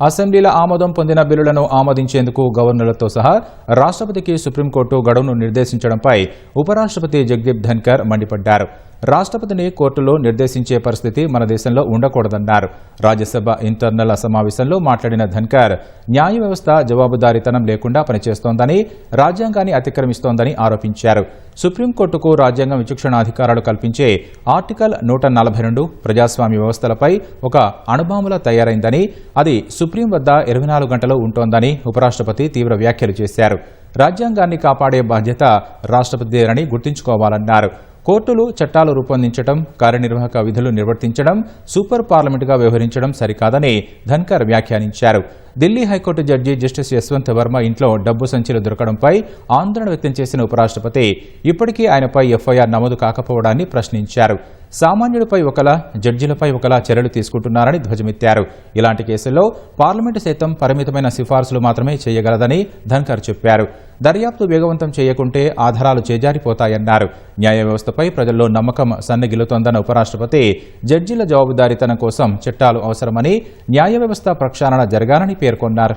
అసెంబ్లీల ఆమోదం పొందిన బిల్లులను ఆమోదించేందుకు గవర్నర్లతో సహా రాష్ట్రపతికి సుప్రీంకోర్టు గడువును నిర్దేశించడంపై ఉపరాష్ట్రపతి జగదీప్ ధన్కర్ మండిపడ్డారు. రాష్ట్రపతిని కోర్టులో నిర్దేశించే పరిస్థితి మన దేశంలో ఉండకూడదన్నారు. రాజ్యసభ ఇంటర్నల్ సమావేశంలో మాట్లాడిన ధన్కర్ న్యాయ వ్యవస్థ జవాబుదారీతనం లేకుండా పనిచేస్తోందని, రాజ్యాంగాన్ని అతిక్రమిస్తోందని ఆరోపించారు. సుప్రీంకోర్టుకు రాజ్యాంగం విచక్షణాధికారాలు కల్పించే ఆర్టికల్ 142 ప్రజాస్వామ్య వ్యవస్థలపై ఒక అణుబాంబులా తయారైందని, అది సుప్రీం వద్ద 24 గంటలు ఉంటోందని ఉపరాష్ట్రపతి తీవ్ర వ్యాఖ్యలు చేశారు. రాజ్యాంగాన్ని కాపాడే బాధ్యత రాష్ట్రపతిదేనని గుర్తుంచుకోవాలన్నారు. కోర్టులు చట్టాలు రూపొందించడం, కార్యనిర్వాహక విధులు నిర్వర్తించడం, సూపర్ పార్లమెంటుగా వ్యవహరించడం సరికాదని ధన్కర్ వ్యాఖ్యానించారు. Delhi high court judge justice Yashwant Varma ఇంట్లో డబ్బు సంచులు దొరకడంపై ఆందోళన వ్యక్తం చేసిన ఉపరాష్ట్రపతి ఇప్పటికీ ఆయనపై ఎఫ్ఐఆర్ నమోదు కాకపోవడాన్ని ప్రశ్నించారు. సామాన్యుడిపై ఒకలా, జడ్జిలపై ఒకలా చర్యలు తీసుకుంటున్నారని ధ్వజమెత్తారు. ఇలాంటి కేసుల్లో పార్లమెంటు సైతం పరిమితమైన సిఫార్సులు మాత్రమే చేయగలదని ధన్కర్ చెప్పారు. దర్యాప్తు వేగవంతం చేయకుంటే ఆధారాలు చేజారిపోతాయన్నారు. న్యాయ వ్యవస్థపై ప్రజల్లో నమ్మకం సన్నగిల్లుతోందన్న ఉపరాష్ట్రపతి జడ్జీల జవాబుదారీతనం కోసం చట్టాలు అవసరమని, న్యాయ వ్యవస్థ ప్రక్షాళన జరగాలని పేర్కొన్నారు.